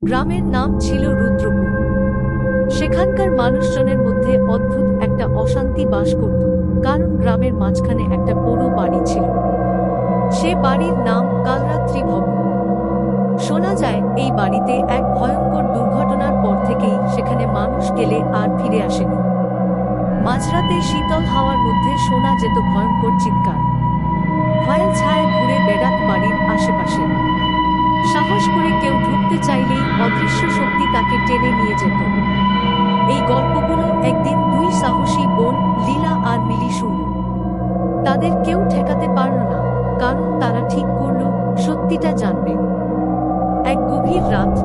গ্রামের নাম ছিল রুদ্রপুর। সেখানকার মানুষজনের মধ্যে অদ্ভুত একটা অশান্তি বাস করত, কারণ গ্রামের মাঝখানে একটা বড় বাড়ি ছিল। সে বাড়ির নাম কালরাত্রি ভবন। শোনা যায় এই বাড়িতে এক ভয়ঙ্কর দুর্ঘটনার পর থেকেই সেখানে মানুষ গেলে আর ফিরে আসেনি। মাঝরাতে শীতল হাওয়ার মধ্যে শোনা যেত ভয়ঙ্কর চিৎকার। ভয়ের ছায়া ঘুরে বেড়াত বাড়ির আশেপাশে। সাহস করে কেউ ঢুকতে চাইলেই অদৃশ্য শক্তি তাকে টেনে নিয়ে যেত। এই গল্পগুলো একদিন দুই সাহসী বোন লীলা আর মিলি শুনল। তাদের কেউ ঠেকাতে পারল না, কারণ তারা ঠিক করল সত্যিটা জানবে। এক গভীর রাত,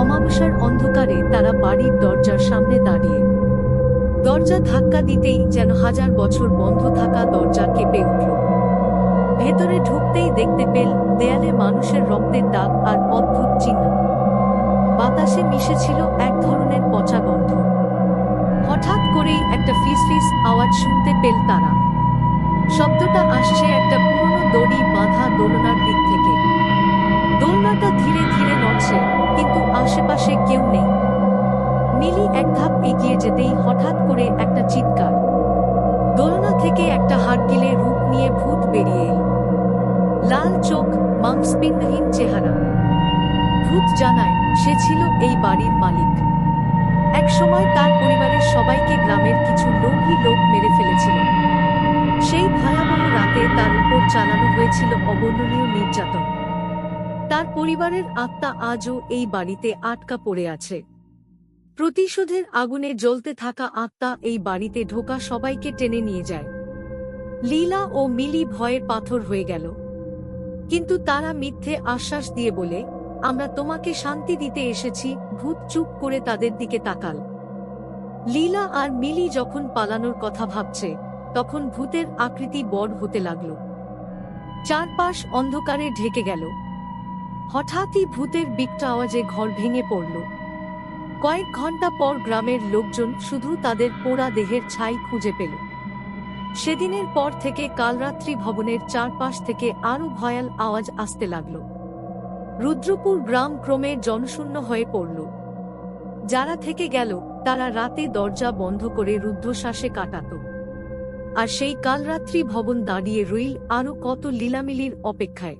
অমাবস্যার অন্ধকারে তারা বাড়ির দরজার সামনে দাঁড়িয়ে। দরজা ধাক্কা দিতেই যেন হাজার বছর বন্ধ থাকা দরজা কেঁপে উঠল। ভেতরে ঢুকতেই দেখতে পেল দেয়ালে মানুষের রক্তের দাগ আর অদ্ভুত চিহ্ন। বাতাসে মিশেছিল এক ধরনের পচা গন্ধ। হঠাৎ করেই একটা ফিসফিস আওয়াজ শুনতে পেল তারা। শব্দটা আসছে একটা পুরনো দড়ি বাঁধা দোলনার দিক থেকে। দোলনাটা ধীরে ধীরে নড়ছে, কিন্তু আশেপাশে কেউ নেই। মিলি এক ধাপ এগিয়ে যেতেই হঠাৎ করে একটা চিৎকার। দোলনা থেকে একটা হাড়গিলে রূপ নিয়ে ভূত বেরিয়ে এলো। লাল চোখ, মাংসপিণ্ডহীন চেহারা। ভূত জানায় সে ছিল এই বাড়ির মালিক। একসময় তার পরিবারের সবাইকে গ্রামের কিছু লোভী লোক মেরে ফেলেছিল। সেই ভয়াবহ রাতে তার উপর চালানো হয়েছিল অবর্ণনীয় নির্যাতন। তার পরিবারের আত্মা আজও এই বাড়িতে আটকা পড়ে আছে। প্রতিশোধের আগুনে জ্বলতে থাকা আত্মা এই বাড়িতে ঢোকা সবাইকে টেনে নিয়ে যায়। লীলা ও মিলি ভয়ের পাথর হয়ে গেল, কিন্তু তারা মিথ্যে আশ্বাস দিয়ে বলে, আমরা তোমাকে শান্তি দিতে এসেছি। ভূত চুপ করে তাদের দিকে তাকাল। লীলা আর মিলি যখন পালানোর কথা ভাবছে, তখন ভূতের আকৃতি বড় হতে লাগল। চারপাশ অন্ধকারে ঢেকে গেল। হঠাৎই ভূতের বিকট আওয়াজে ঘর ভেঙে পড়ল। কয়েক ঘন্টা পর গ্রামের লোকজন শুধু তাদের পোড়া দেহের ছাই খুঁজে পেল। সেদিনের পর থেকে কালরাত্রি ভবনের চারপাশ থেকে আরো ভয়াল আওয়াজ আসতে লাগল। রুদ্রপুর গ্রাম ক্রমে জনশূন্য হয়ে পড়ল। যারা থেকে গেল তারা রাতে দরজা বন্ধ করে রুদ্ধশ্বাসে কাটাত। আর সেই কালরাত্রি ভবন দাঁড়িয়ে রইল আরো কত লীলামিলির অপেক্ষায়।